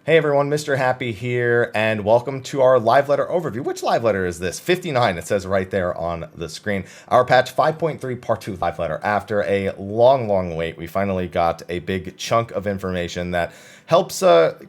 Hey everyone, Mr. Happy here, and welcome to our live letter overview. Which live letter is this? 59, it says right there on the screen. Our patch 5.3 part 2 live letter. After a long wait, we finally got a big chunk of information that helps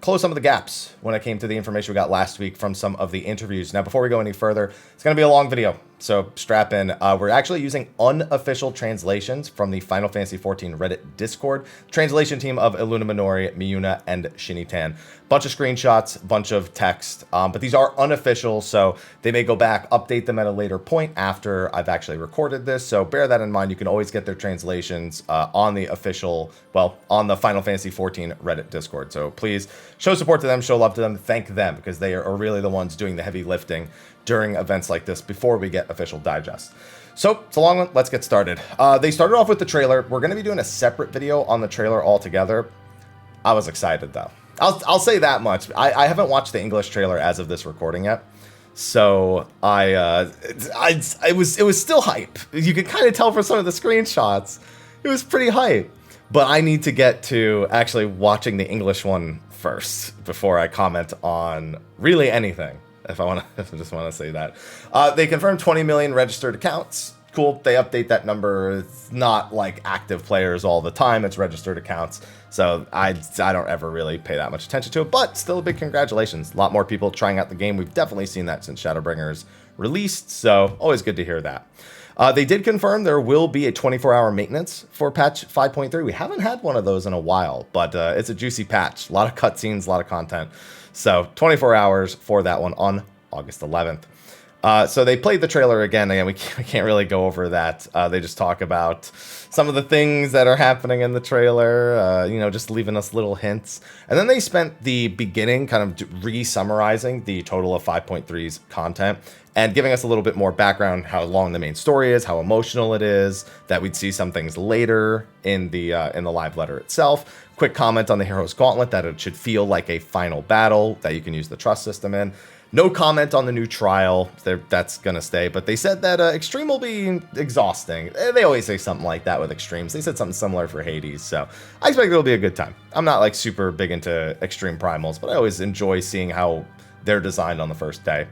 close some of the gaps when it came to the information we got last week from some of the interviews. Now, before we go any further, it's going to be a long video, so strap in. We're actually using unofficial translations from the Final Fantasy XIV Reddit Discord. Translation team of Illuna Minori, Miyuna, and Shinitan. Bunch of screenshots, bunch of text, but these are unofficial, so they may go back, update them at a later point after I've actually recorded this, so bear that in mind. You can always get their translations on the official, well, on the Final Fantasy XIV Reddit Discord, so please show support to them, show love to them, thank them, because they are really the ones doing the heavy lifting during events like this before we get official digests. So, it's a long one, let's get started. They started off with the trailer. We're going to be doing a separate video on the trailer altogether. I was excited, though. I'll say that much. I haven't watched the English trailer as of this recording yet, so it was still hype. You could kind of tell from some of the screenshots, it was pretty hype. But I need to get to actually watching the English one first before I comment on really anything. If I just want to say that, they confirmed 20 million registered accounts. Cool. They update that number. It's not like active players all the time. It's registered accounts. So I don't ever really pay that much attention to it, but still a big congratulations. A lot more people trying out the game. We've definitely seen that since Shadowbringers released. So always good to hear that. They did confirm there will be a 24-hour maintenance for patch 5.3. We haven't had one of those in a while, but it's a juicy patch. A lot of cutscenes, a lot of content. So 24 hours for that one on August 11th. So they played the trailer again. We can't really go over that. They just talk about some of the things that are happening in the trailer, just leaving us little hints. And then they spent the beginning kind of re-summarizing the total of 5.3's content and giving us a little bit more background, how long the main story is, how emotional it is, that we'd see some things later in the live letter itself. Quick comment on the Hero's Gauntlet, that it should feel like a final battle that you can use the trust system in. No comment on the new trial. That's going to stay. But they said that Extreme will be exhausting. They always say something like that with Extremes. They said something similar for Hades. So I expect it'll be a good time. I'm not like super big into Extreme Primals, but I always enjoy seeing how they're designed on the first day.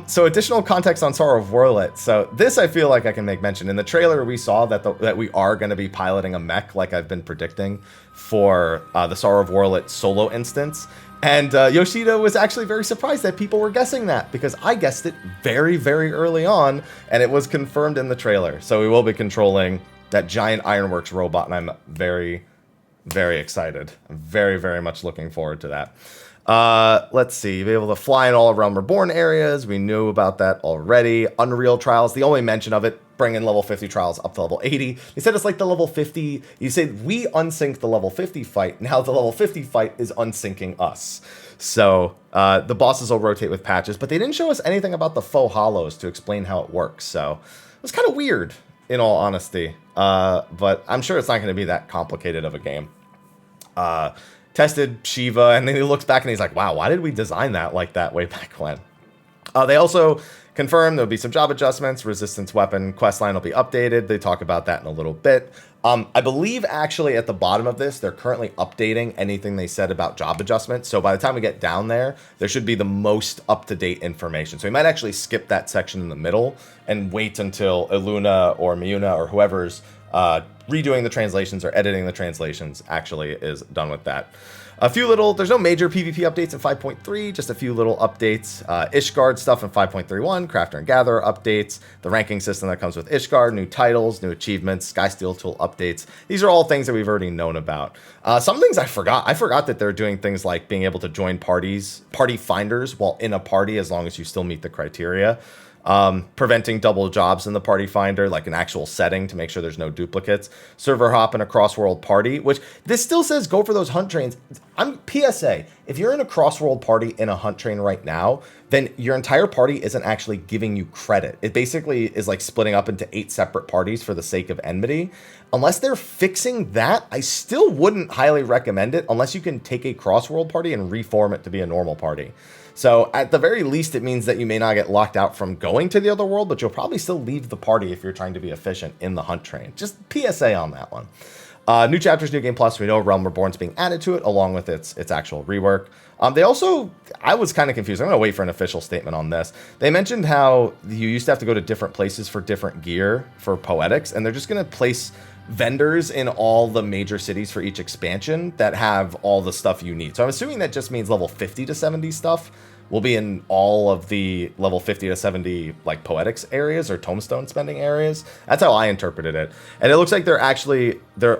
So additional context on Sorrow of Warlet. So this I feel like I can make mention. In the trailer, we saw that we are going to be piloting a mech like I've been predicting for the Sorrow of Warlet solo instance. And Yoshida was actually very surprised that people were guessing that, because I guessed it very early on, and it was confirmed in the trailer. So we will be controlling that giant Ironworks robot, and I'm very excited. I'm very much looking forward to that. Let's see, you'll be able to fly in all of Realm Reborn areas. We knew about that already. Unreal Trials, the only mention of it, bringing level 50 trials up to level 80. They said it's like the level 50. You said we unsync the level 50 fight. Now the level 50 fight is unsyncing us. So the bosses will rotate with patches, but they didn't show us anything about the faux hollows to explain how it works. So it was kind of weird, in all honesty. But I'm sure it's not going to be that complicated of a game. Tested Shiva, and then he looks back and he's like, wow, why did we design that like that way back when? They also confirmed there'll be some job adjustments. Resistance weapon questline will be updated. They talk about that in a little bit. I believe actually at the bottom of this, they're currently updating anything they said about job adjustments. So by the time we get down there, there should be the most up-to-date information. So we might actually skip that section in the middle and wait until Illuna or Miyuna or whoever's redoing the translations or editing the translations actually is done with that. There's no major PvP updates in 5.3, just a few little updates. Ishgard stuff in 5.31, Crafter and Gatherer updates, the ranking system that comes with Ishgard, new titles, new achievements, Skysteel Tool updates. These are all things that we've already known about. Some things I forgot. I forgot that they're doing things like being able to join party finders while in a party as long as you still meet the criteria. Preventing double jobs in the party finder, like an actual setting to make sure there's no duplicates. Server hop in a cross-world party, which this still says go for those hunt trains. PSA, if you're in a cross-world party in a hunt train right now, then your entire party isn't actually giving you credit. It basically is like splitting up into 8 separate parties for the sake of enmity. Unless they're fixing that, I still wouldn't highly recommend it unless you can take a cross-world party and reform it to be a normal party. So at the very least, it means that you may not get locked out from going to the other world, but you'll probably still leave the party if you're trying to be efficient in the hunt train. Just PSA on that one. New chapters, new game plus. We know Realm Reborn's being added to it along with its actual rework. They also, I was kind of confused. I'm going to wait for an official statement on this. They mentioned how you used to have to go to different places for different gear for poetics, and they're just going to place vendors in all the major cities for each expansion that have all the stuff you need. So I'm assuming that just means level 50 to 70 stuff will be in all of the level 50 to 70 like poetics areas or tombstone spending areas. That's how I interpreted it. And it looks like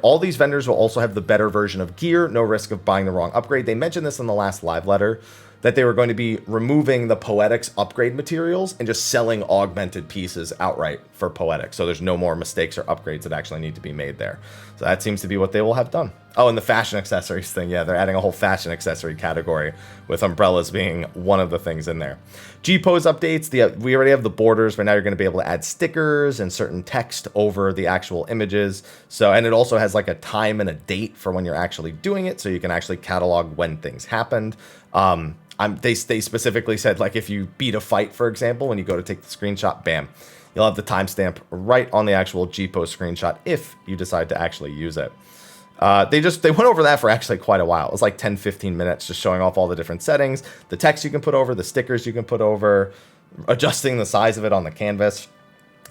all these vendors will also have the better version of gear, no risk of buying the wrong upgrade. They mentioned this in the last live letter, that they were going to be removing the poetics upgrade materials and just selling augmented pieces outright for poetics. So there's no more mistakes or upgrades that actually need to be made there. So that seems to be what they will have done. Oh, and the fashion accessories thing. Yeah, they're adding a whole fashion accessory category with umbrellas being one of the things in there. G-pose updates. We already have the borders, but now you're going to be able to add stickers and certain text over the actual images. So, and it also has like a time and a date for when you're actually doing it, so you can actually catalog when things happened. They specifically said, like, if you beat a fight, for example, when you go to take the screenshot, bam, you'll have the timestamp right on the actual G-post screenshot if you decide to actually use it. They went over that for actually quite a while. It was like 10-15 minutes just showing off all the different settings, the text you can put over, the stickers you can put over, adjusting the size of it on the canvas.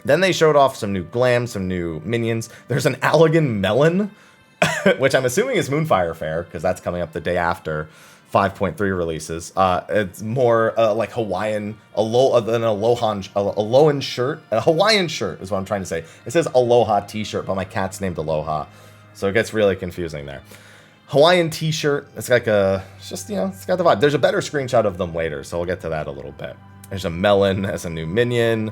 Then they showed off some new glam, some new minions. There's an Allegan melon, which I'm assuming is Moonfire Fair, because that's coming up the day after 5.3 releases. It's more like Hawaiian, an Alohan shirt. A Hawaiian shirt is what I'm trying to say. It says Aloha t-shirt, but my cat's named Aloha. So it gets really confusing there. Hawaiian t-shirt. It's like it's got the vibe. There's a better screenshot of them later, so we'll get to that a little bit. There's a melon as a new minion.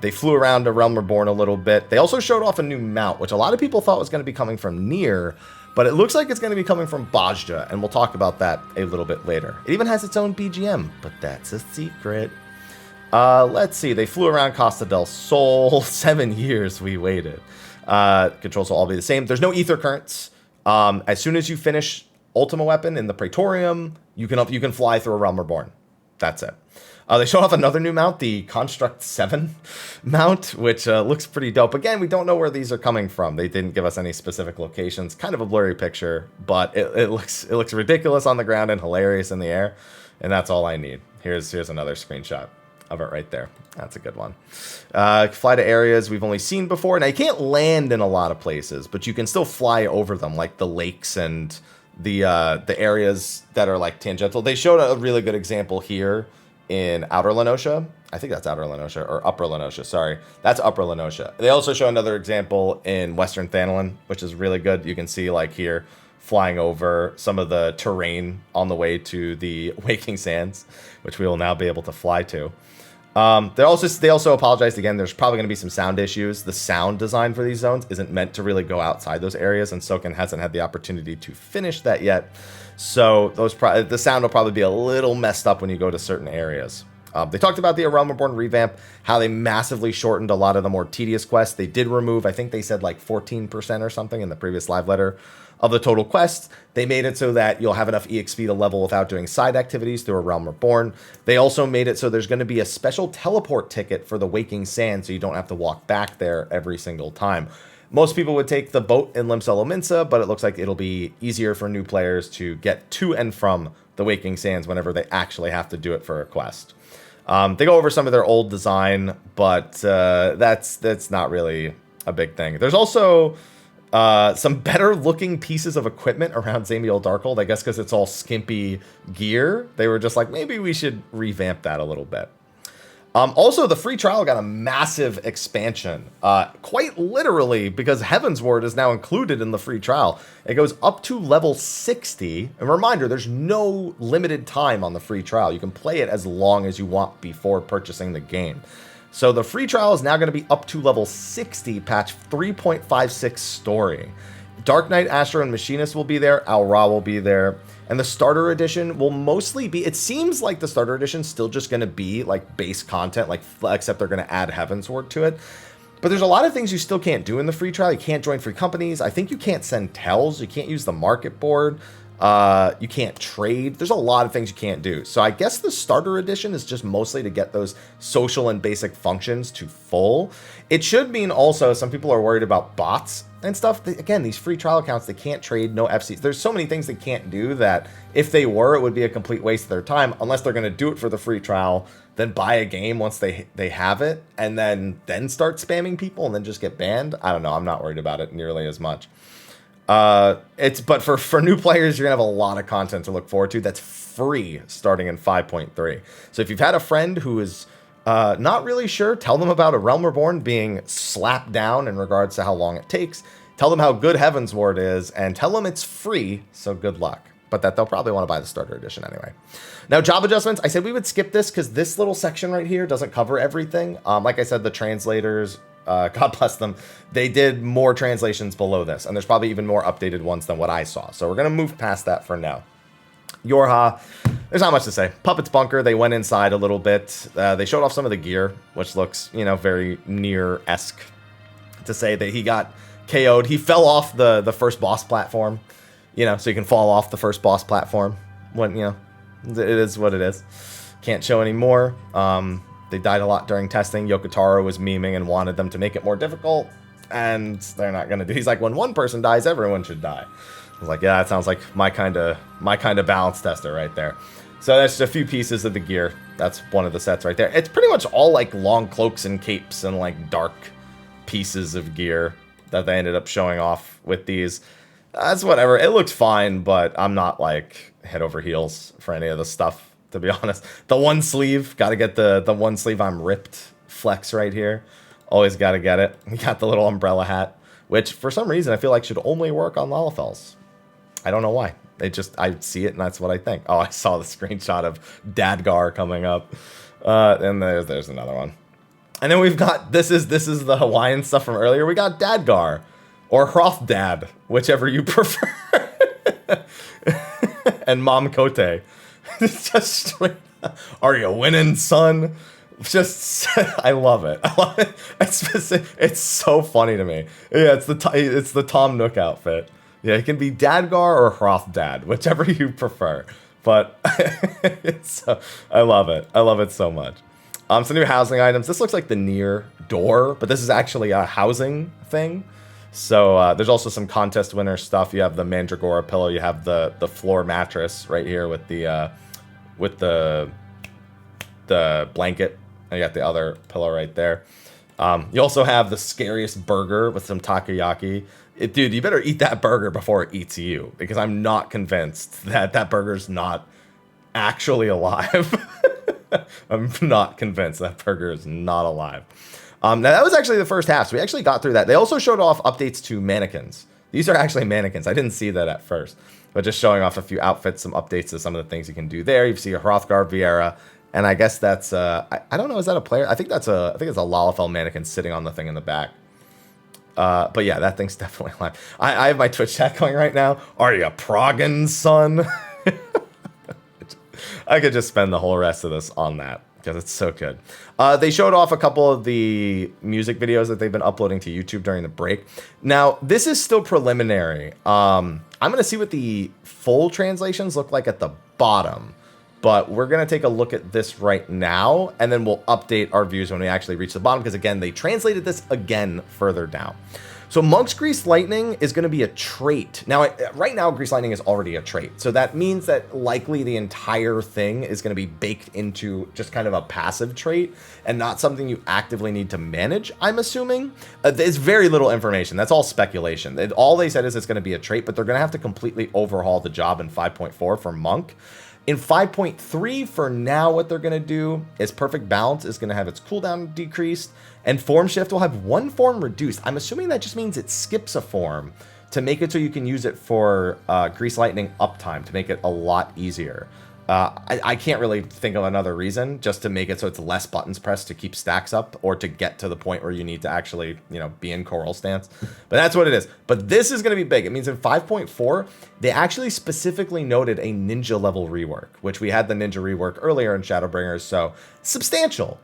They flew around to Realm Reborn a little bit. They also showed off a new mount, which a lot of people thought was going to be coming from Nier, but it looks like it's going to be coming from Bajja, and we'll talk about that a little bit later. It even has its own BGM, but that's a secret. Let's see. They flew around Costa del Sol. 7 years we waited. Controls will all be the same. There's no ether currents. As soon as you finish Ultima Weapon in the Praetorium, you can fly through a Realm Reborn. That's it. They showed off another new mount, the Construct 7 mount, which looks pretty dope. Again, we don't know where these are coming from. They didn't give us any specific locations. Kind of a blurry picture, but it looks ridiculous on the ground and hilarious in the air, and that's all I need. Here's another screenshot of it right there. That's a good one. Fly to areas we've only seen before. Now, you can't land in a lot of places, but you can still fly over them, like the lakes and the areas that are like tangential. They showed a really good example here in Outer Lenosha. I think that's Outer Lenosha, or Upper Lenosha, sorry. That's Upper Lenosha. They also show another example in Western Thanalan, which is really good. You can see, like here, flying over some of the terrain on the way to the Waking Sands, which we will now be able to fly to. They also apologized again. There's probably going to be some sound issues. The sound design for these zones isn't meant to really go outside those areas, and Soken hasn't had the opportunity to finish that yet. So the sound will probably be a little messed up when you go to certain areas. They talked about the Realm Reborn revamp, how they massively shortened a lot of the more tedious quests. They did remove, I think they said like 14% or something in the previous live letter of the total quests. They made it so that you'll have enough EXP to level without doing side activities through a Realm Reborn. They also made it so there's going to be a special teleport ticket for the Waking Sand, so you don't have to walk back there every single time. Most people would take the boat in Limselo Minsa, but it looks like it'll be easier for new players to get to and from the Waking Sands whenever they actually have to do it for a quest. They go over some of their old design, but that's not really a big thing. There's also some better looking pieces of equipment around Zamiel Darkhold, I guess because it's all skimpy gear. They were just like, maybe we should revamp that a little bit. Also, the free trial got a massive expansion, quite literally, because Heavensward is now included in the free trial. It goes up to level 60. And reminder, there's no limited time on the free trial. You can play it as long as you want before purchasing the game. So the free trial is now going to be up to level 60, patch 3.56 story. Dark Knight, Astro, and Machinist will be there. Al Ra will be there. And the starter edition will mostly be, it seems like the starter edition is still just going to be like base content, like except they're going to add Heavensward to it. But there's a lot of things you still can't do in the free trial. You can't join free companies. I think you can't send tells. You can't use the market board. You can't trade. There's a lot of things you can't do. So I guess the starter edition is just mostly to get those social and basic functions to full. It should mean also some people are worried about bots and stuff. Again, these free trial accounts, they can't trade, no FCs. There's so many things they can't do that if they were, it would be a complete waste of their time, unless they're going to do it for the free trial, then buy a game once they have it, and then start spamming people and then just get banned. I don't know. I'm not worried about it nearly as much. But for new players, you're gonna have a lot of content to look forward to that's free starting in 5.3. So if you've had a friend who is not really sure, tell them about A Realm Reborn being slapped down in regards to how long it takes. Tell them how good Heavensward is, and tell them it's free, so good luck. But that they'll probably want to buy the starter edition anyway. Now, job adjustments. I said we would skip this because this little section right here doesn't cover everything. Like I said, the translators, God bless them, they did more translations below this, and there's probably even more updated ones than what I saw. So we're going to move past that for now. Yorha, there's not much to say. Puppet's bunker, they went inside a little bit. They showed off some of the gear, which looks, very Nier-esque. To say that he got KO'd. He fell off the first boss platform, so you can fall off the first boss platform when, it is what it is. Can't show any more. They died a lot during testing. Yokotaro was memeing and wanted them to make it more difficult, and they're not going to do. He's like, when one person dies, everyone should die. I was like, yeah, that sounds like my kind of balance tester right there. So that's just a few pieces of the gear. That's one of the sets right there. It's pretty much all like long cloaks and capes and like dark pieces of gear that they ended up showing off with these. That's whatever. It looks fine, but I'm not like head over heels for any of the stuff, to be honest. The one sleeve, gotta get the one sleeve I'm ripped flex right here. Always gotta get it. You got the little umbrella hat, which for some reason I feel like should only work on Lalafels. I don't know why. I see it and that's what I think. Oh, I saw the screenshot of Dadgar coming up. And there's another one. And then we've got, this is the Hawaiian stuff from earlier. We got Dadgar or Hrothgad, whichever you prefer. And Mom Kote. Just straight up, are you winning, son? Just, I love it. I love it. It's so funny to me. Yeah, it's the Tom Nook outfit. Yeah, it can be Dadgar or Hrothgad, whichever you prefer. But I love it. I love it so much. Some new housing items. This looks like the Nier door, but this is actually a housing thing. So there's also some contest winner stuff. You have the Mandragora pillow. You have the floor mattress right here with the blanket. And you got the other pillow right there. You also have the scariest burger with some takoyaki. Dude, you better eat that burger before it eats you, because I'm not convinced that burger's not actually alive. I'm not convinced that burger is not alive. Now, that was actually the first half, so we actually got through that. They also showed off updates to mannequins. These are actually mannequins. I didn't see that at first, but just showing off a few outfits, some updates to some of the things you can do there. You see a Hrothgar Vieira, and I guess that's, I don't know, is that a player? I think it's a Lalafell mannequin sitting on the thing in the back. But yeah, that thing's definitely alive. I have my Twitch chat going right now. Are you progging, son? I could just spend the whole rest of this on that because it's so good. They showed off a couple of the music videos that they've been uploading to YouTube during the break. Now, this is still preliminary. I'm going to see what the full translations look like at the bottom. But we're going to take a look at this right now, and then we'll update our views when we actually reach the bottom, because, again, they translated this again further down. So Monk's Grease Lightning is going to be a trait. Now, right now, Grease Lightning is already a trait. So that means that likely the entire thing is going to be baked into just kind of a passive trait and not something you actively need to manage, I'm assuming. There's very little information. That's all speculation. All they said is it's going to be a trait, but they're going to have to completely overhaul the job in 5.4 for Monk. In 5.3, for now, what they're going to do is Perfect Balance is going to have its cooldown decreased, and Form Shift will have one form reduced. I'm assuming that just means it skips a form to make it so you can use it for Grease Lightning uptime, to make it a lot easier. I can't really think of another reason, just to make it so it's less buttons pressed to keep stacks up, or to get to the point where you need to actually, be in Coral stance. But that's what it is. But this is going to be big. It means in 5.4, they actually specifically noted a ninja level rework, which we had the ninja rework earlier in Shadowbringers, so substantial.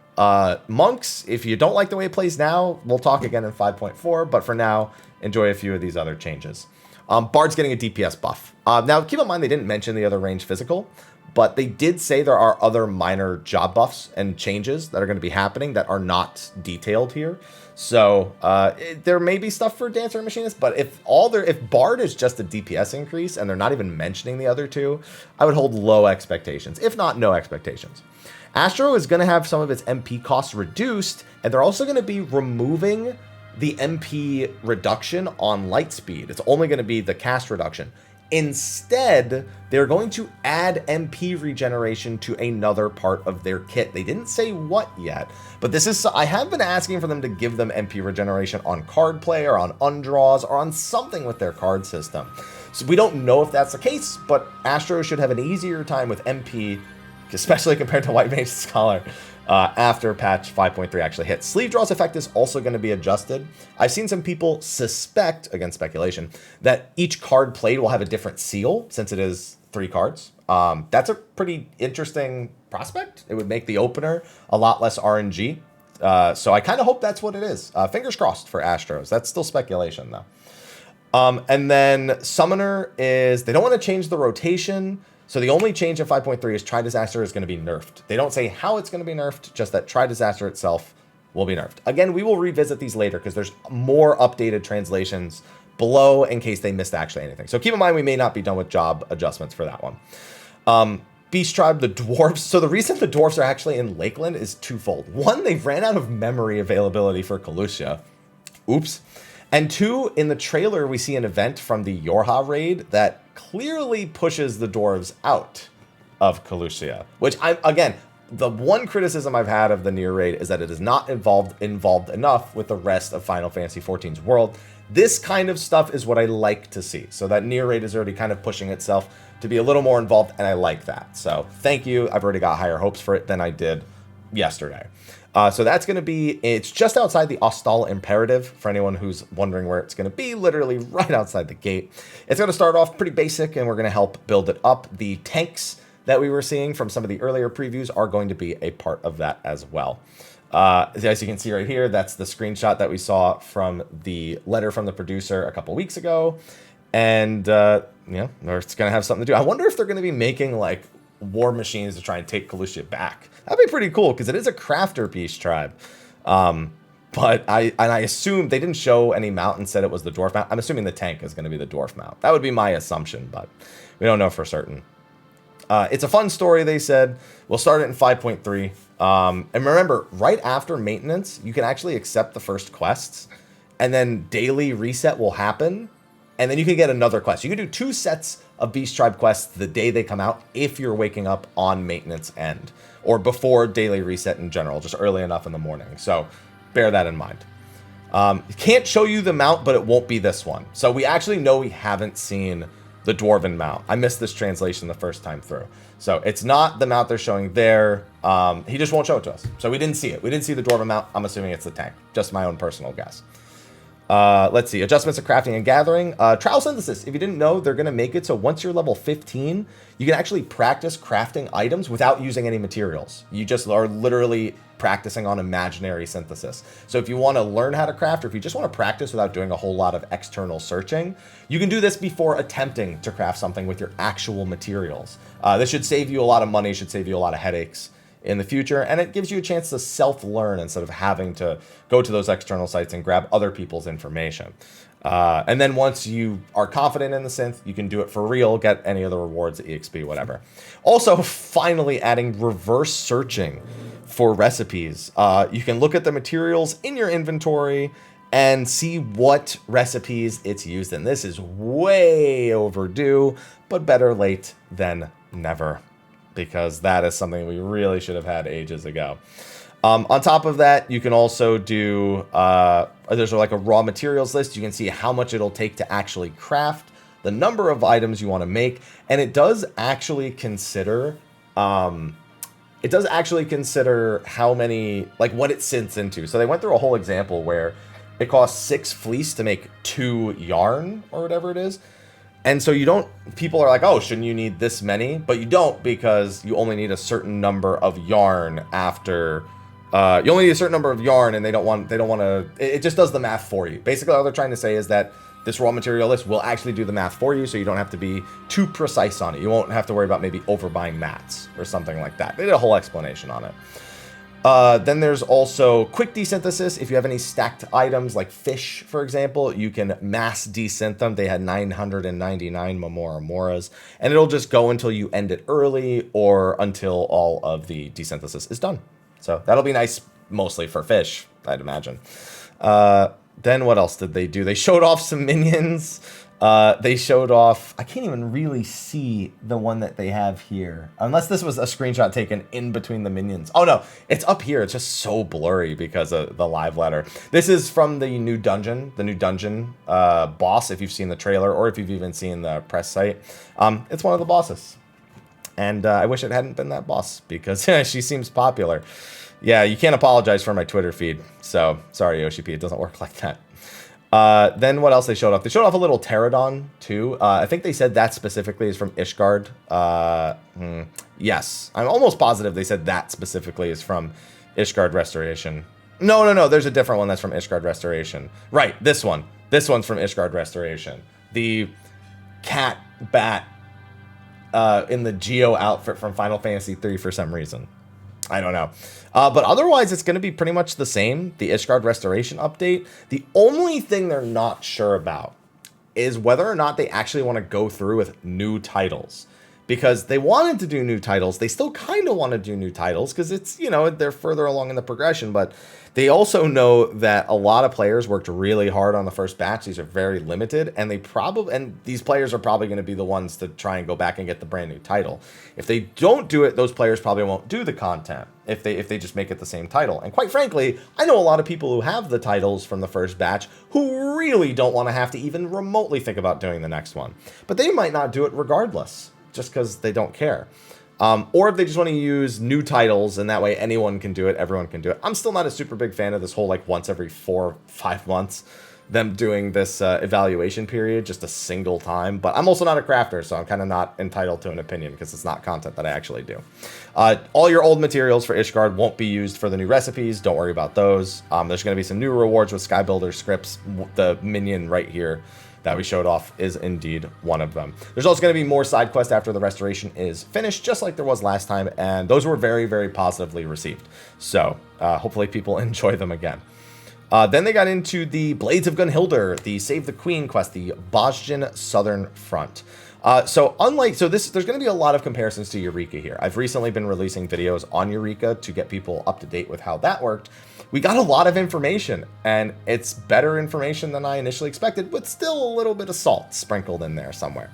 Monks, if you don't like the way it plays now, we'll talk again in 5.4, but for now, enjoy a few of these other changes. Bard's getting a DPS buff. Now, keep in mind they didn't mention the other range physical, but they did say there are other minor job buffs and changes that are going to be happening that are not detailed here. So there may be stuff for Dancer and Machinist, but if Bard is just a DPS increase and they're not even mentioning the other two, I would hold low expectations, if not no expectations. Astro is going to have some of its MP costs reduced, and they're also going to be removing the MP reduction on light speed. It's only going to be the cast reduction. Instead, they're going to add MP regeneration to another part of their kit. They didn't say what yet, but I have been asking for them to give them MP regeneration on card play or on undraws or on something with their card system. So we don't know if that's the case, but Astro should have an easier time with MP, especially compared to White Mage Scholar, after patch 5.3 actually hits. Sleeve Draw's effect is also going to be adjusted. I've seen some people suspect, again speculation, that each card played will have a different seal since it is 3 cards. That's a pretty interesting prospect. It would make the opener a lot less RNG. So I kind of hope that's what it is. Fingers crossed for Astros. That's still speculation though. And then Summoner is, they don't want to change the rotation. So the only change in 5.3 is Tri-Disaster is going to be nerfed. They don't say how it's going to be nerfed, just that Tri-Disaster itself will be nerfed. Again, we will revisit these later because there's more updated translations below in case they missed actually anything. So keep in mind we may not be done with job adjustments for that one. Beast Tribe, the Dwarves. So the reason the Dwarves are actually in Lakeland is twofold. One, they ran out of memory availability for Kalusha. Oops. And 2, in the trailer, we see an event from the Yorha raid that clearly pushes the dwarves out of Kalusia, which again, the one criticism I've had of the Nier raid is that it is not involved enough with the rest of Final Fantasy XIV's world. This kind of stuff is what I like to see. So that Nier raid is already kind of pushing itself to be a little more involved, and I like that. So thank you. I've already got higher hopes for it than I did yesterday. So that's going to be, it's just outside the Ostal Imperative, for anyone who's wondering where it's going to be, literally right outside the gate. It's going to start off pretty basic, and we're going to help build it up. The tanks that we were seeing from some of the earlier previews are going to be a part of that as well. As you can see right here, that's the screenshot that we saw from the letter from the producer a couple weeks ago. And, it's going to have something to do. I wonder if they're going to be making, like, war machines to try and take Kalusha back. That'd be pretty cool because it is a crafter Beast Tribe. But I assume they didn't show any mount and said it was the dwarf mount. I'm assuming the tank is going to be the dwarf mount. That would be my assumption, but we don't know for certain. It's a fun story, they said. We'll start it in 5.3. And remember, right after maintenance, you can actually accept the first quests, and then daily reset will happen, and then you can get another quest. You can do 2 sets of Beast Tribe quests the day they come out if you're waking up on maintenance end, or before daily reset in general, just early enough in the morning. So bear that in mind. Can't show you the mount, but it won't be this one. So we actually know we haven't seen the Dwarven mount. I missed this translation the first time through. So it's not the mount they're showing there. He just won't show it to us. So we didn't see it. We didn't see the Dwarven mount. I'm assuming it's the tank. Just my own personal guess. Let's see. Adjustments of crafting and gathering. Trial Synthesis. If you didn't know, they're going to make it so once you're level 15, you can actually practice crafting items without using any materials. You just are literally practicing on imaginary synthesis. So if you want to learn how to craft, or if you just want to practice without doing a whole lot of external searching, you can do this before attempting to craft something with your actual materials. This should save you a lot of money, should save you a lot of headaches in the future, and it gives you a chance to self-learn instead of having to go to those external sites and grab other people's information. And then once you are confident in the synth, you can do it for real, get any of the rewards, EXP, whatever. Also, finally adding reverse searching for recipes. You can look at the materials in your inventory and see what recipes it's used in. This is way overdue, but better late than never, because that is something we really should have had ages ago. On top of that, you can also do, there's like a raw materials list. You can see how much it'll take to actually craft, the number of items you want to make, and it does actually consider, how many, like what it synths into. So they went through a whole example where it costs 6 fleece to make 2 yarn or whatever it is. And so people are like, oh, shouldn't you need this many? But you don't, because you only need a certain number of yarn after, you only need a certain number of yarn, and they don't want to, it just does the math for you. Basically, all they're trying to say is that this raw material list will actually do the math for you, so you don't have to be too precise on it. You won't have to worry about maybe overbuying mats or something like that. They did a whole explanation on it. Then there's also quick desynthesis. If you have any stacked items like fish, for example, you can mass desynth them. They had 999 Momoras, and it'll just go until you end it early or until all of the desynthesis is done. So that'll be nice, mostly for fish, I'd imagine. Then what else did they do? They showed off some minions. They showed off, I can't even really see the one that they have here, unless this was a screenshot taken in between the minions. Oh no, it's up here. It's just so blurry because of the live letter. This is from the new dungeon boss, if you've seen the trailer or if you've even seen the press site. It's one of the bosses. And I wish it hadn't been that boss because she seems popular. Yeah, you can't apologize for my Twitter feed. So sorry, Yoshi P, it doesn't work like that. Then what else they showed off? They showed off a little pterodon too. I think they said that specifically is from ishgard. Yes, I'm almost positive they said that specifically is from ishgard Restoration. No, there's a different one that's from ishgard Restoration. Right, this one. This one's from ishgard Restoration. The cat bat in the Geo outfit from Final Fantasy III for some reason. I don't know. But otherwise, it's going to be pretty much the same, the ishgard Restoration update. The only thing they're not sure about is whether or not they actually want to go through with new titles. Because they wanted to do new titles. They still kind of want to do new titles because it's, they're further along in the progression. But they also know that a lot of players worked really hard on the first batch. These are very limited, and these players are probably going to be the ones to try and go back and get the brand new title. If they don't do it, those players probably won't do the content if they just make it the same title. And quite frankly, I know a lot of people who have the titles from the first batch who really don't want to have to even remotely think about doing the next one. But they might not do it regardless, just because they don't care. Or if they just want to use new titles, and that way anyone can do it, everyone can do it. I'm still not a super big fan of this whole, once every 4 or 5 months, them doing this evaluation period just a single time. But I'm also not a crafter, so I'm kind of not entitled to an opinion because it's not content that I actually do. All your old materials for ishgard won't be used for the new recipes. Don't worry about those. There's going to be some new rewards with Sky Builder scripts. The minion right here that we showed off is indeed one of them. There's also going to be more side quests after the restoration is finished, just like there was last time, and those were very, very positively received. So hopefully people enjoy them again. Then they got into the Blades of Gunhildr, the Save the Queen quest, the Bosgen Southern Front. There's going to be a lot of comparisons to Eureka here. I've recently been releasing videos on Eureka to get people up to date with how that worked. We got a lot of information, and it's better information than I initially expected, but still a little bit of salt sprinkled in there somewhere.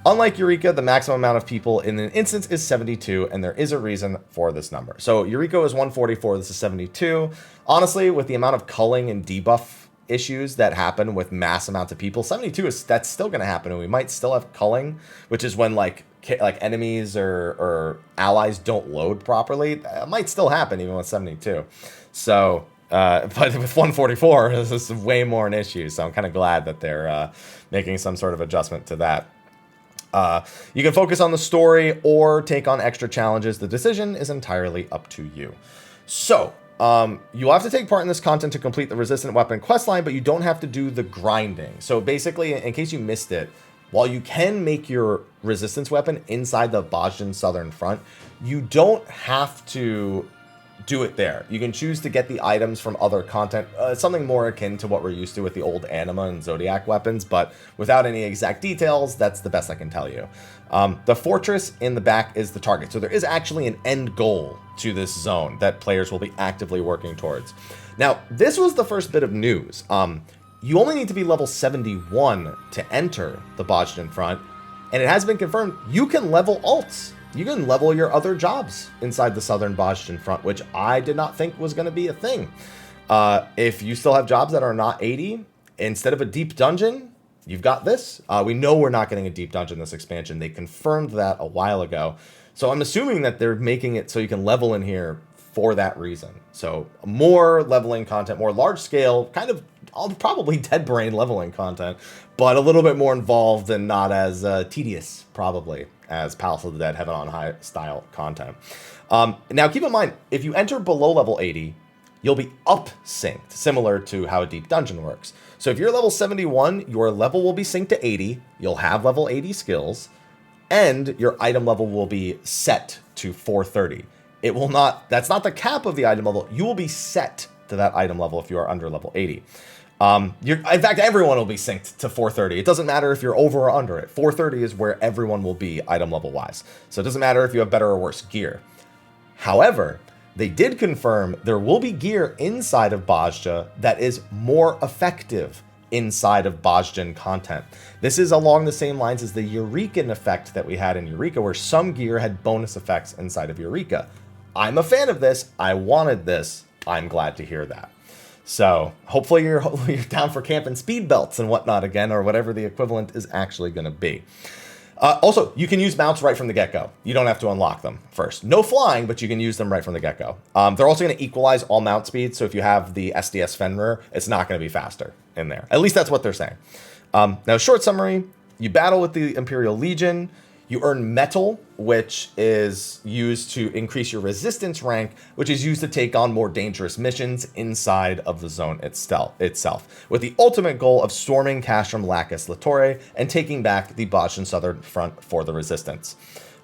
Unlike Eureka, the maximum amount of people in an instance is 72, and there is a reason for this number. So Eureka is 144, this is 72. Honestly, with the amount of culling and debuff issues that happen with mass amounts of people, 72 that's still going to happen, and we might still have culling, which is when like enemies or allies don't load properly. That might still happen even with 72. So, but with 144, this is way more an issue. So I'm kind of glad that they're making some sort of adjustment to that. You can focus on the story or take on extra challenges. The decision is entirely up to you. So, you'll have to take part in this content to complete the resistant weapon questline, but you don't have to do the grinding. So basically, in case you missed it, while you can make your resistance weapon inside the Bosgen Southern Front, you don't have to do it there. You can choose to get the items from other content, something more akin to what we're used to with the old Anima and Zodiac weapons, but without any exact details, that's the best I can tell you. The fortress in the back is the target, so there is actually an end goal to this zone that players will be actively working towards. Now, this was the first bit of news. You only need to be level 71 to enter the Bosgen Front, and it has been confirmed you can level alts. You can level your other jobs inside the Southern Bosgen Front, which I did not think was going to be a thing. If you still have jobs that are not 80, instead of a deep dungeon, you've got this. We know we're not getting a deep dungeon this expansion. They confirmed that a while ago. So I'm assuming that they're making it so you can level in here for that reason. So more leveling content, more large scale, kind of probably dead brain leveling content, but a little bit more involved and not as tedious, probably, as Palace of the Dead Heaven on High style content. Now, keep in mind, if you enter below level 80, you'll be up synced, similar to how a deep dungeon works. So if you're level 71, your level will be synced to 80. You'll have level 80 skills, and your item level will be set to 430. It will not, that's not the cap of the item level. You will be set to that item level if you are under level 80. In fact, everyone will be synced to 430. It doesn't matter if you're over or under it. 430 is where everyone will be item level wise. So it doesn't matter if you have better or worse gear. However, they did confirm there will be gear inside of Bozja that is more effective inside of Bozjan content. This is along the same lines as the Eureka effect that we had in Eureka, where some gear had bonus effects inside of Eureka. I'm a fan of this. I wanted this. I'm glad to hear that. So hopefully you're down for camping speed belts and whatnot again, or whatever the equivalent is actually going to be. Also, you can use mounts right from the get-go. You don't have to unlock them first. No flying, but you can use them right from the get-go. They're also going to equalize all mount speeds, so if you have the SDS Fenrir, it's not going to be faster in there. At least that's what they're saying. Now, short summary, you battle with the Imperial Legion. You earn metal, which is used to increase your resistance rank, which is used to take on more dangerous missions inside of the zone itself, with the ultimate goal of storming Castrum Lacus Latore and taking back the Bozjan Southern Front for the resistance.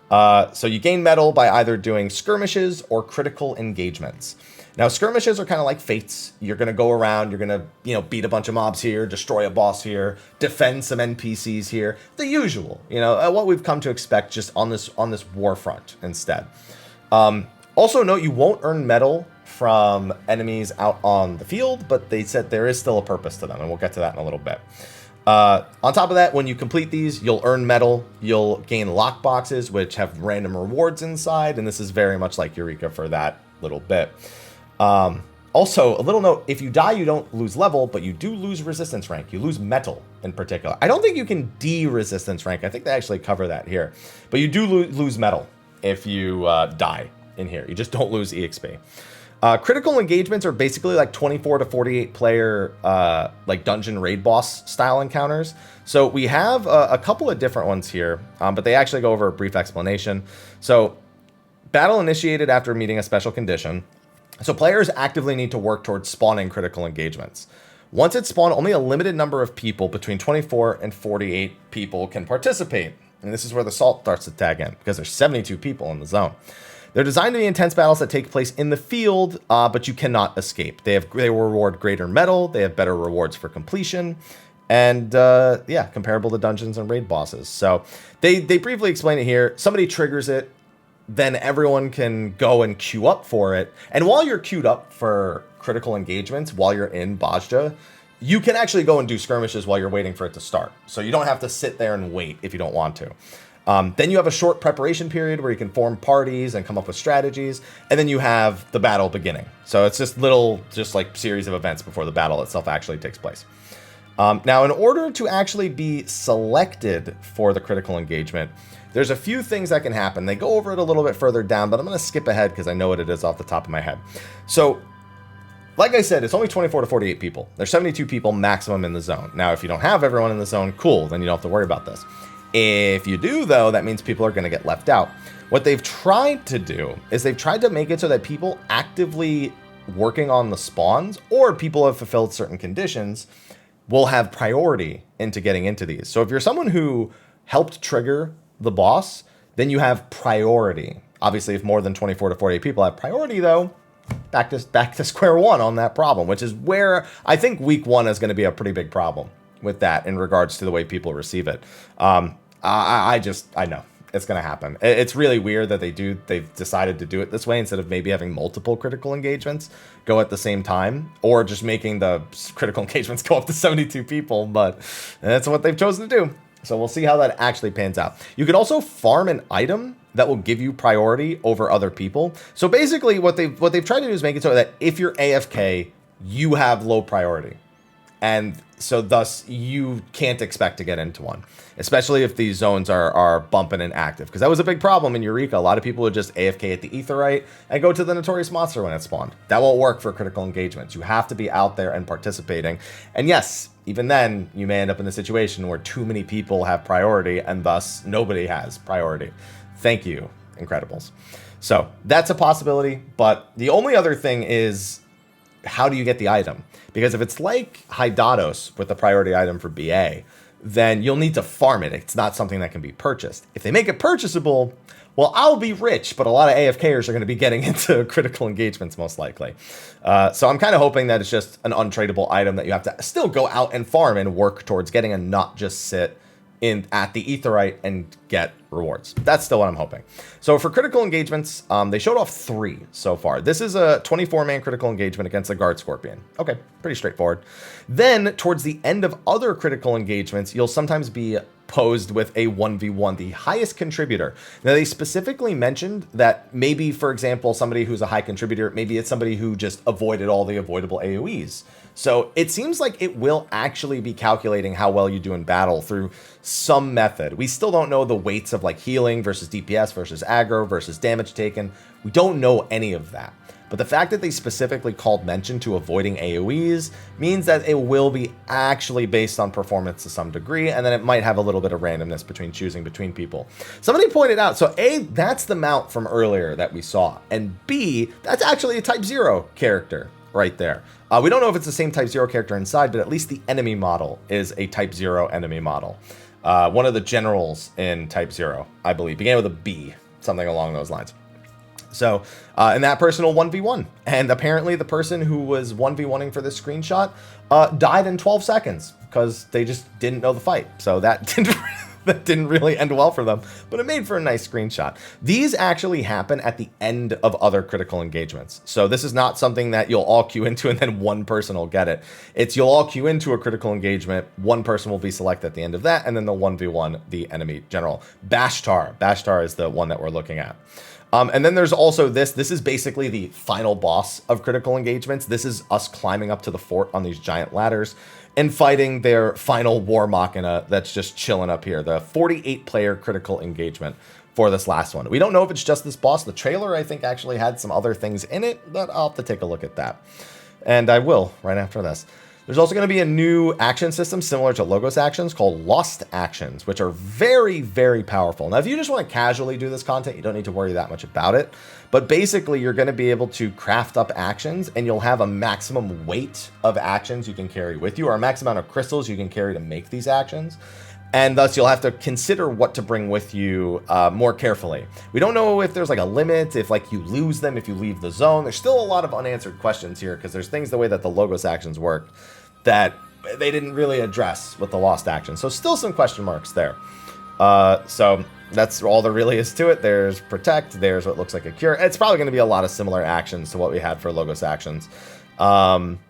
So you gain metal by either doing skirmishes or critical engagements. Now, skirmishes are kind of like fates. You're going to go around, you're going to, beat a bunch of mobs here, destroy a boss here, defend some NPCs here. The usual, what we've come to expect just on this war front instead. Also note, you won't earn metal from enemies out on the field, but they said there is still a purpose to them, and we'll get to that in a little bit. On top of that, when you complete these, you'll earn metal, you'll gain lockboxes, which have random rewards inside, and this is very much like Eureka for that little bit. Also, a little note, if you die, you don't lose level, but you do lose resistance rank. You lose metal in particular. I don't think you can de-resistance rank. I think they actually cover that here. But you do lose metal if you die in here. You just don't lose EXP. Critical engagements are basically like 24 to 48 player like dungeon raid boss style encounters. So we have a couple of different ones here, but they actually go over a brief explanation. So battle initiated after meeting a special condition. So players actively need to work towards spawning critical engagements. Once it's spawned, only a limited number of people, between 24 and 48 people, can participate. And this is where the salt starts to tag in, because there's 72 people in the zone. They're designed to be intense battles that take place in the field, but you cannot escape. They reward greater metal, they have better rewards for completion, and comparable to dungeons and raid bosses. So they briefly explain it here. Somebody triggers it, then everyone can go and queue up for it. And while you're queued up for critical engagements, while you're in Bozja, you can actually go and do skirmishes while you're waiting for it to start. So you don't have to sit there and wait if you don't want to. Then you have a short preparation period where you can form parties and come up with strategies. And then you have the battle beginning. So it's just like series of events before the battle itself actually takes place. Now, in order to actually be selected for the critical engagement, there's a few things that can happen. They go over it a little bit further down, but I'm going to skip ahead because I know what it is off the top of my head. So, like I said, it's only 24 to 48 people. There's 72 people maximum in the zone. Now, if you don't have everyone in the zone, cool, then you don't have to worry about this. If you do, though, that means people are going to get left out. What they've tried to do is they've tried to make it so that people actively working on the spawns, or people have fulfilled certain conditions, will have priority into getting into these. So if you're someone who helped trigger the boss, then you have priority. Obviously, if more than 24 to 48 people have priority, though, back to square one on that problem, which is where I think week one is going to be a pretty big problem with that in regards to the way people receive it. I know it's going to happen. It's really weird that they've decided to do it this way instead of maybe having multiple critical engagements go at the same time, or just making the critical engagements go up to 72 people, but that's what they've chosen to do. So we'll see how that actually pans out. You can also farm an item that will give you priority over other people. So basically what they've tried to do is make it so that if you're AFK, you have low priority. And so thus you can't expect to get into one, especially if these zones are bumping and active. Because that was a big problem in Eureka. A lot of people would just AFK at the Aetheryte and go to the Notorious Monster when it spawned. That won't work for critical engagements. You have to be out there and participating. And yes, even then, you may end up in a situation where too many people have priority and thus nobody has priority. Thank you, Incredibles. So that's a possibility. But the only other thing is, how do you get the item? Because if it's like Hydatos with the priority item for BA, then you'll need to farm it. It's not something that can be purchased. If they make it purchasable, well, I'll be rich, but a lot of AFKers are going to be getting into critical engagements most likely. So I'm kind of hoping that it's just an untradeable item that you have to still go out and farm and work towards getting, and not just sit in at the Aetheryte and get rewards. That's still what I'm hoping. So for critical engagements, they showed off 3 so far. This is a 24-man critical engagement against a Guard Scorpion. Okay, pretty straightforward. Then towards the end of other critical engagements, you'll sometimes be posed with a 1v1, the highest contributor. Now, they specifically mentioned that maybe, for example, somebody who's a high contributor, maybe it's somebody who just avoided all the avoidable AoEs. So it seems like it will actually be calculating how well you do in battle through some method. We still don't know the weights of like healing versus DPS versus aggro versus damage taken. We don't know any of that. But the fact that they specifically called mention to avoiding AoEs means that it will be actually based on performance to some degree, and then it might have a little bit of randomness between choosing between people. Somebody pointed out, so A, that's the mount from earlier that we saw, and B, that's actually a Type 0 character right there. We don't know if it's the same Type 0 character inside, but at least the enemy model is a Type 0 enemy model. One of the generals in Type 0, I believe, began with a B, something along those lines. So, and that person will 1v1. And apparently the person who was 1v1ing for this screenshot died in 12 seconds because they just didn't know the fight. So that didn't really end well for them, but it made for a nice screenshot. These actually happen at the end of other critical engagements. So this is not something that you'll all queue into and then one person will get it. It's you'll all queue into a critical engagement, one person will be selected at the end of that, and then the 1v1 the enemy general. Bashtar. Bashtar is the one that we're looking at. And then there's also this. This is basically the final boss of critical engagements. This is us climbing up to the fort on these giant ladders and fighting their final war machina that's just chilling up here. The 48-player critical engagement for this last one. We don't know if it's just this boss. The trailer, I think, actually had some other things in it, but I'll have to take a look at that. And I will right after this. There's also going to be a new action system similar to Logos actions called Lost Actions, which are very, very powerful. Now, if you just want to casually do this content, you don't need to worry that much about it. But basically, you're going to be able to craft up actions, and you'll have a maximum weight of actions you can carry with you, or a max amount of crystals you can carry to make these actions. And thus, you'll have to consider what to bring with you more carefully. We don't know if there's like a limit, if like you lose them, if you leave the zone. There's still a lot of unanswered questions here because there's things the way that the Logos actions work that they didn't really address with the Lost action. So still some question marks there. So that's all there really is to it. There's Protect, there's what looks like a Cure. It's probably going to be a lot of similar actions to what we had for Logos actions.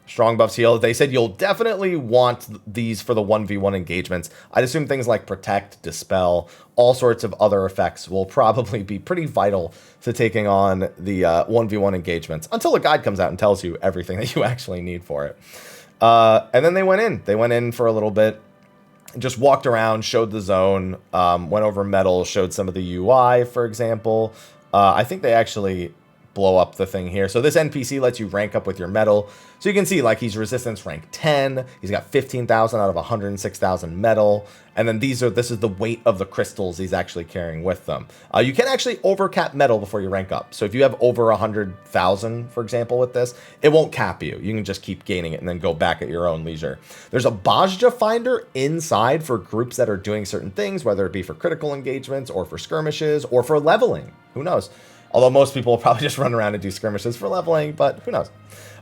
Strong buffs heal. They said you'll definitely want these for the 1v1 engagements. I'd assume things like Protect, Dispel, all sorts of other effects will probably be pretty vital to taking on the 1v1 engagements until a guide comes out and tells you everything that you actually need for it. And then they went in. They went in for a little bit, just walked around, showed the zone, went over metal, showed some of the UI, for example. I think they actually blow up the thing here. So this NPC lets you rank up with your metal. So you can see like he's resistance rank 10. He's got 15,000 out of 106,000 metal. And then this is the weight of the crystals he's actually carrying with them. You can actually overcap metal before you rank up. So if you have over 100,000, for example, with this, it won't cap you. You can just keep gaining it and then go back at your own leisure. There's a Bajja finder inside for groups that are doing certain things, whether it be for critical engagements or for skirmishes or for leveling. Who knows? Although most people will probably just run around and do skirmishes for leveling, but who knows?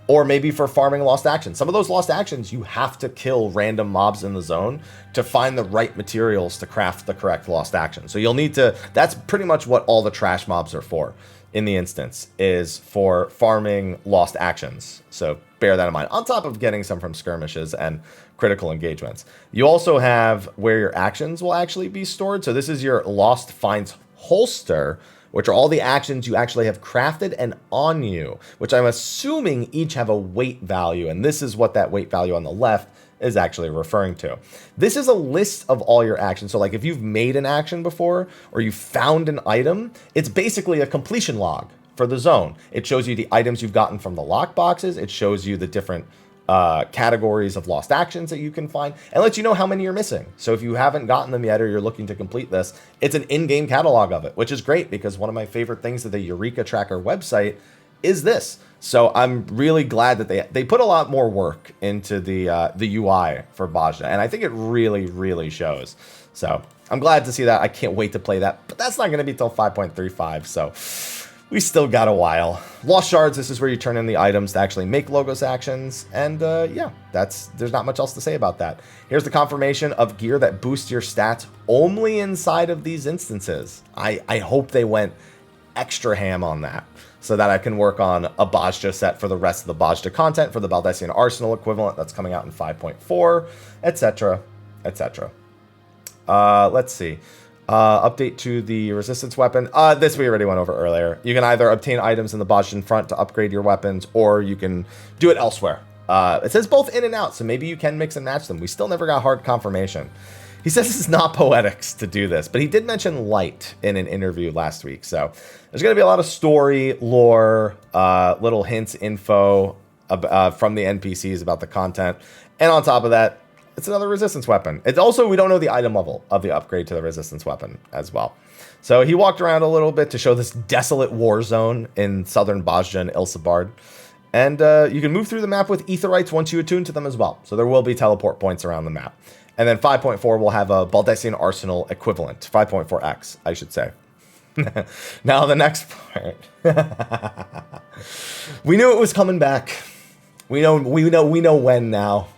Or maybe for farming lost actions. Some of those lost actions, you have to kill random mobs in the zone to find the right materials to craft the correct lost action. So you'll need to, that's pretty much what all the trash mobs are for in the instance, is for farming lost actions. So bear that in mind, on top of getting some from skirmishes and critical engagements. You also have where your actions will actually be stored. So this is your Lost Finds holster, which are all the actions you actually have crafted and on you, which I'm assuming each have a weight value. And this is what that weight value on the left is actually referring to. This is a list of all your actions. So like if you've made an action before or you found an item, it's basically a completion log for the zone. It shows you the items you've gotten from the lock boxes. It shows you the different categories of lost actions that you can find and lets you know how many you're missing. So if you haven't gotten them yet or you're looking to complete this, it's an in-game catalog of it, which is great because one of my favorite things of the Eureka Tracker website is this. So I'm really glad that they put a lot more work into the UI for Bajda, and I think it really, really shows. So I'm glad to see that. I can't wait to play that, but that's not going to be till 5.35, so we still got a while. Lost Shards, this is where you turn in the items to actually make Logos actions, and yeah, there's not much else to say about that. Here's the confirmation of gear that boosts your stats only inside of these instances. I hope they went extra ham on that, so that I can work on a Bajda set for the rest of the Bajda content for the Baldesion Arsenal equivalent that's coming out in 5.4, etc., etc. Let's see. Update to the resistance weapon. This we already went over earlier. You can either obtain items in the Bajdan front to upgrade your weapons, or you can do it elsewhere. It says both in and out, so maybe you can mix and match them. We still never got hard confirmation. He says it's not poetics to do this, but he did mention light in an interview last week. So there's going to be a lot of story, lore, little hints, info from the NPCs about the content. And on top of that, it's another resistance weapon. It's also, we don't know the item level of the upgrade to the resistance weapon as well. So he walked around a little bit to show this desolate war zone in southern Bajda and Ilsabard. And you can move through the map with Aetherites once you attune to them as well. So there will be teleport points around the map. And then 5.4 will have a Baldesion Arsenal equivalent. 5.4x, I should say. Now the next part. We knew it was coming back. We know when now.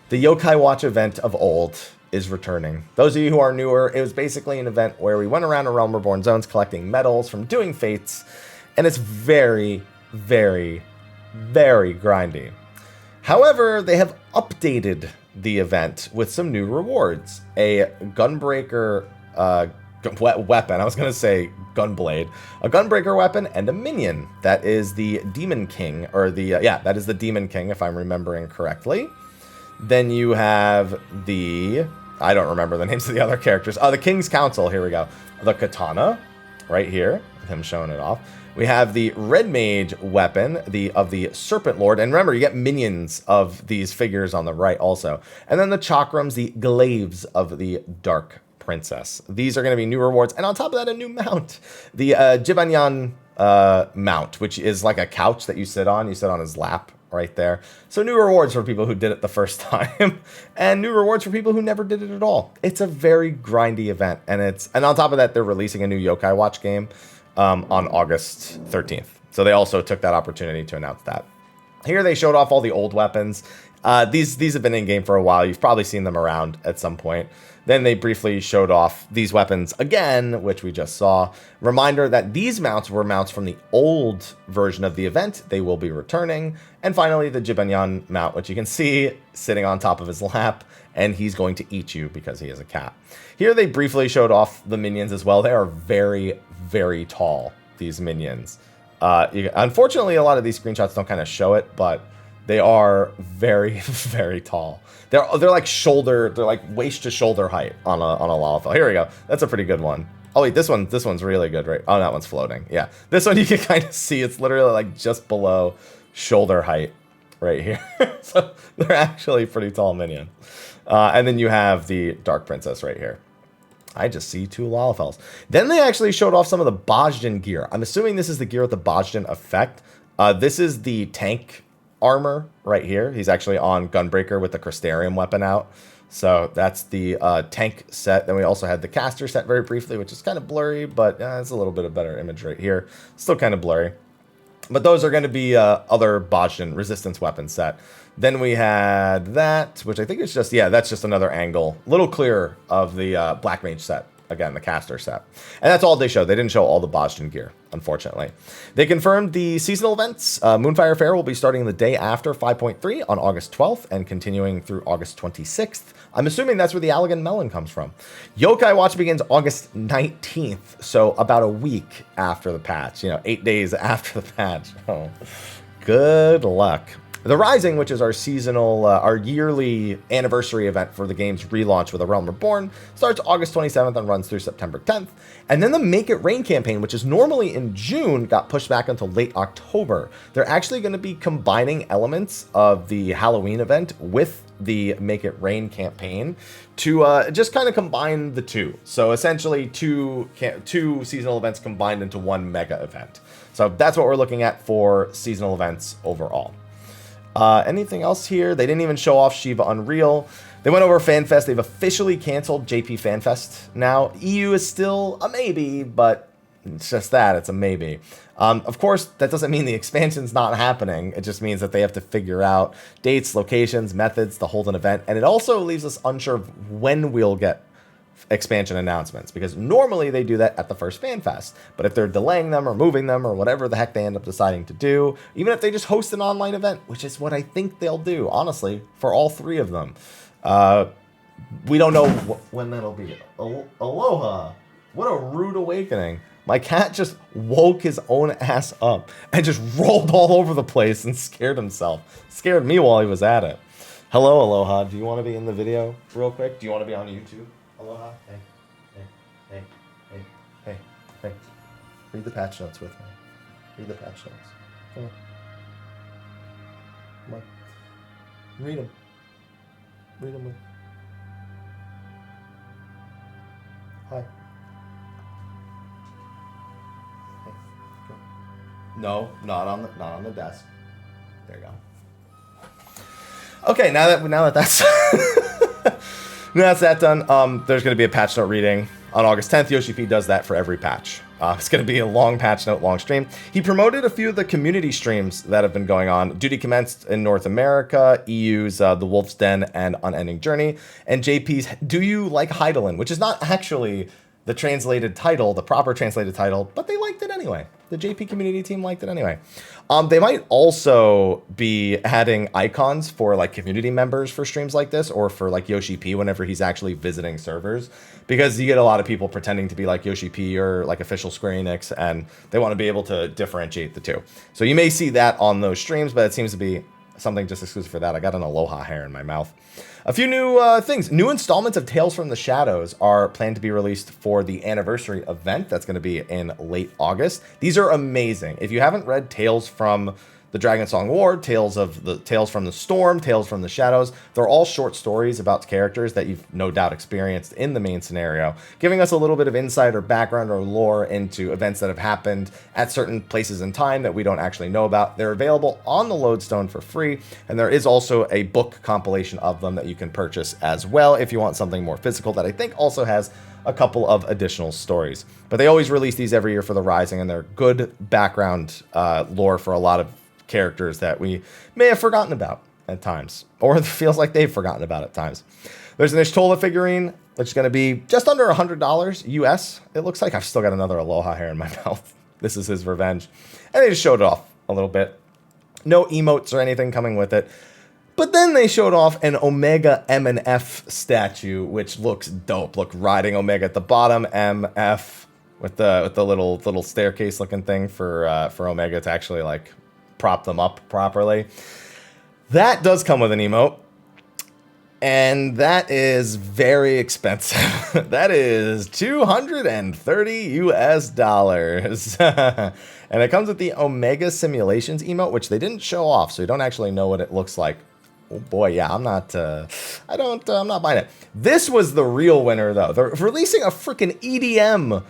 The Yokai Watch event of old is returning. Those of you who are newer, it was basically an event where we went around a Realm Reborn zones collecting medals from doing fates, and it's very, very, very grindy. However, they have updated the event with some new rewards. A Gunbreaker weapon, I was going to say Gunblade, a Gunbreaker weapon, and a minion. That is the Demon King, or the, that is the Demon King, if I'm remembering correctly. Then you have the, I don't remember the names of the other characters. Oh, the King's Council, here we go. The Katana, right here, him showing it off. We have the Red Mage weapon, of the Serpent Lord. And remember, you get minions of these figures on the right also. And then the Chakrams, the Glaives of the Dark Princess. These are going to be new rewards. And on top of that, a new mount. The Jibanyan mount, which is like a couch that you sit on. You sit on his lap right there. So new rewards for people who did it the first time. And new rewards for people who never did it at all. It's a very grindy event. And on top of that, they're releasing a new Yokai Watch game on August 13th. So they also took that opportunity to announce that. Here they showed off all the old weapons. These have been in game for a while. You've probably seen them around at some point. Then they briefly showed off these weapons again, which we just saw. Reminder that these mounts were mounts from the old version of the event. They will be returning. And finally, the Jibanyan mount, which you can see sitting on top of his lap, and he's going to eat you because he is a cat. Here they briefly showed off the minions as well. They are very, very tall, these minions. Unfortunately, a lot of these screenshots don't kind of show it, but they are very, very tall. They're like waist to shoulder height on a Lalafell. Here we go. That's a pretty good one. Oh wait, this one's really good, right? Oh, that one's floating. Yeah, this one you can kind of see. It's literally like just below shoulder height right here. So they're actually pretty tall minions. And then you have the Dark Princess right here. I just see two Lalafells. Then they actually showed off some of the Bajdan gear. I'm assuming this is the gear with the Bajdan effect. This is the tank armor right here. He's actually on Gunbreaker with the Crystarium weapon out. So that's the tank set. Then we also had the caster set very briefly, which is kind of blurry, but it's a little bit of better image right here. Still kind of blurry. But those are going to be other Bajdan resistance weapon set. Then we had that, which I think is just, that's just another angle. A little clearer of the Black Mage set. Again, the caster set. And that's all they showed. They didn't show all the Bajdan gear, unfortunately. They confirmed the seasonal events. Moonfire Fair will be starting the day after 5.3 on August 12th and continuing through August 26th. I'm assuming that's where the Allegan Melon comes from. Yokai Watch begins August 19th, so about a week after the patch. 8 days after the patch. Oh, good luck. The Rising, which is our seasonal, our yearly anniversary event for the game's relaunch with A Realm Reborn, starts August 27th and runs through September 10th. And then the Make It Rain campaign, which is normally in June, got pushed back until late October. They're actually going to be combining elements of the Halloween event with the Make It Rain campaign to just kind of combine the two. So essentially two seasonal events combined into one mega event. So that's what we're looking at for seasonal events overall. Anything else here? They didn't even show off Shiva Unreal. They went over FanFest. They've officially canceled JP FanFest now. EU is still a maybe, but it's just that. It's a maybe. Of course, that doesn't mean the expansion's not happening. It just means that they have to figure out dates, locations, methods to hold an event. And it also leaves us unsure of when we'll get expansion announcements, because normally they do that at the first FanFest. But if they're delaying them or moving them or whatever the heck they end up deciding to do, even if they just host an online event, which is what I think they'll do, honestly, for all three of them, we don't know when that'll be. Aloha. What a rude awakening. My cat just woke his own ass up and just rolled all over the place and scared himself. Scared me while he was at it. Hello, Aloha. Do you want to be in the video real quick? Do you want to be on YouTube? Aloha. Hey. Read the patch notes with me. Read the patch notes. Come on. Come on. Read them. Read them with me. Hi. Hey. Go. No, not on the desk. There you go. Okay, now that that's now that's that done, there's going to be a patch note reading on August 10th. Yoshi P does that for every patch. It's going to be a long patch note, long stream. He promoted a few of the community streams that have been going on. Duty commenced in North America, EU's The Wolf's Den and Unending Journey, and JP's Do You Like Heidelin, which is not actually the translated title, the proper translated title, but they liked it anyway. The JP community team liked it anyway. They might also be adding icons for like community members for streams like this, or for like Yoshi P whenever he's actually visiting servers, because you get a lot of people pretending to be like Yoshi P or like official Square Enix, and they want to be able to differentiate the two. So you may see that on those streams, but it seems to be something just exclusive for that. I got an Aloha hair in my mouth. A few new things. New installments of Tales from the Shadows are planned to be released for the anniversary event. That's going to be in late August. These are amazing. If you haven't read Tales from the Dragon Song War, Tales from the Storm, Tales from the Shadows, they're all short stories about characters that you've no doubt experienced in the main scenario, giving us a little bit of insight or background or lore into events that have happened at certain places in time that we don't actually know about. They're available on the Lodestone for free, and there is also a book compilation of them that you can purchase as well if you want something more physical that I think also has a couple of additional stories. But they always release these every year for the Rising, and they're good background lore for a lot of characters that we may have forgotten about at times, or it feels like they've forgotten about at times. There's an Ishtola figurine, which is going to be just under $100 US. It looks like I've still got another Aloha hair in my mouth. This is his revenge. And they just showed it off a little bit. No emotes or anything coming with it. But then they showed off an Omega M and F statue, which looks dope. Look, riding Omega at the bottom, M, F, with the little staircase looking thing for Omega to actually like prop them up properly. That does come with an emote, and that is very expensive. That is $230 US. And it comes with the Omega Simulations emote, which they didn't show off, so you don't actually know what it looks like. Oh boy, yeah, I'm not buying it. This was the real winner though. They're releasing a freaking EDM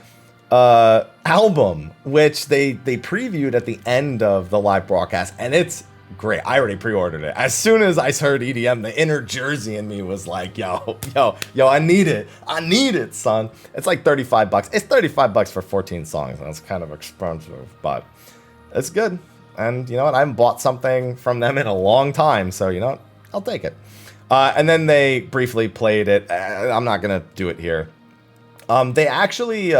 album, which they previewed at the end of the live broadcast, and it's great. I already pre-ordered it. As soon as I heard EDM, the inner Jersey in me was like, yo, I need it, son. It's like $35. It's $35 for 14 songs, and it's kind of expensive, but it's good. And you know what? I haven't bought something from them in a long time, so you know what? I'll take it. And then they briefly played it. I'm not gonna do it here. They actually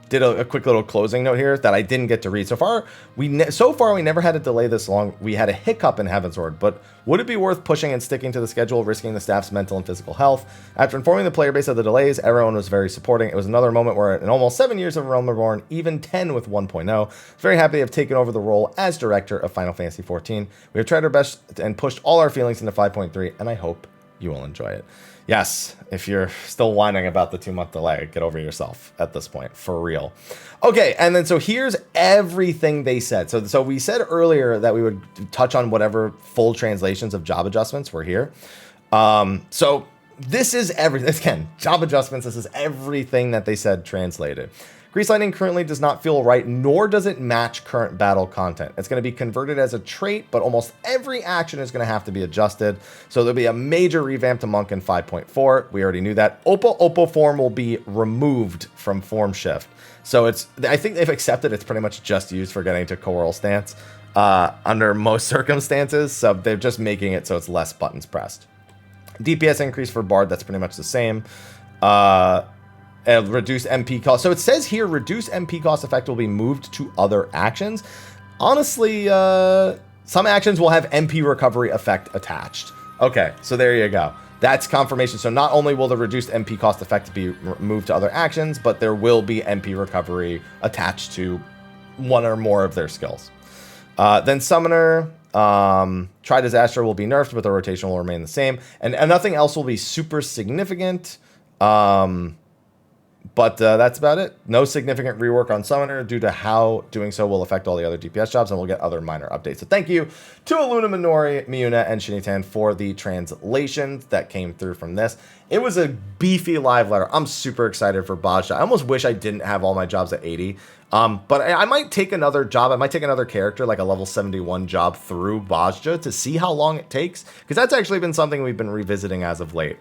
did a quick little closing note here that I didn't get to read. So far, we never had a delay this long. We had a hiccup in Heavensward, but would it be worth pushing and sticking to the schedule, risking the staff's mental and physical health? After informing the player base of the delays, everyone was very supporting. It was another moment where in almost 7 years of Realm Reborn, even 10 with 1.0, very happy to have taken over the role as director of Final Fantasy XIV. We have tried our best and pushed all our feelings into 5.3, and I hope you will enjoy it. Yes, if you're still whining about the 2-month delay, get over yourself at this point, for real. Okay, and then so here's everything they said. So we said earlier that we would touch on whatever full translations of job adjustments were here. So this is everything. Again, job adjustments, this is everything that they said translated. Grease Lightning currently does not feel right, nor does it match current battle content. It's going to be converted as a trait, but almost every action is going to have to be adjusted. So there'll be a major revamp to Monk in 5.4. We already knew that. Oppo form will be removed from form shift. So I think they've accepted it's pretty much just used for getting to Coral stance under most circumstances. So they're just making it so it's less buttons pressed. DPS increase for Bard, that's pretty much the same. Reduce MP cost. So it says here, reduce MP cost effect will be moved to other actions. Honestly, some actions will have MP recovery effect attached. Okay, so there you go. That's confirmation. So not only will the reduced MP cost effect be moved to other actions, but there will be MP recovery attached to one or more of their skills. Then Summoner, Try Disaster will be nerfed, but the rotation will remain the same. And nothing else will be super significant. But that's about it. No significant rework on Summoner due to how doing so will affect all the other DPS jobs, and we'll get other minor updates. So thank you to Aluna Minori, Miuna, and Shinitan for the translations that came through from this. It was a beefy live letter. I'm super excited for Bajda. I almost wish I didn't have all my jobs at 80. But I might take another job. I might take another character, like a level 71 job through Bajda to see how long it takes. Because that's actually been something we've been revisiting as of late.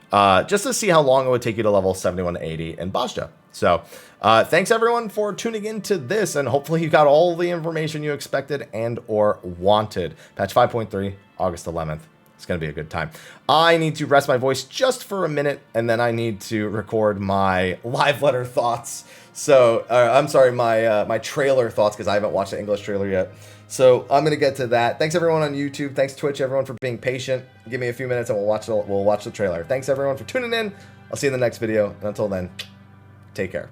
Just to see how long it would take you to level 71 to 80 in Bajda. So thanks everyone for tuning into this, and hopefully you got all the information you expected and or wanted. Patch 5.3, August 11th. It's going to be a good time. I need to rest my voice just for a minute, and then I need to record my live letter thoughts. So, I'm sorry, my trailer thoughts, because I haven't watched the English trailer yet. So I'm going to get to that. Thanks everyone on YouTube. Thanks Twitch, everyone, for being patient. Give me a few minutes and we'll watch the trailer. Thanks everyone for tuning in. I'll see you in the next video. And until then, take care.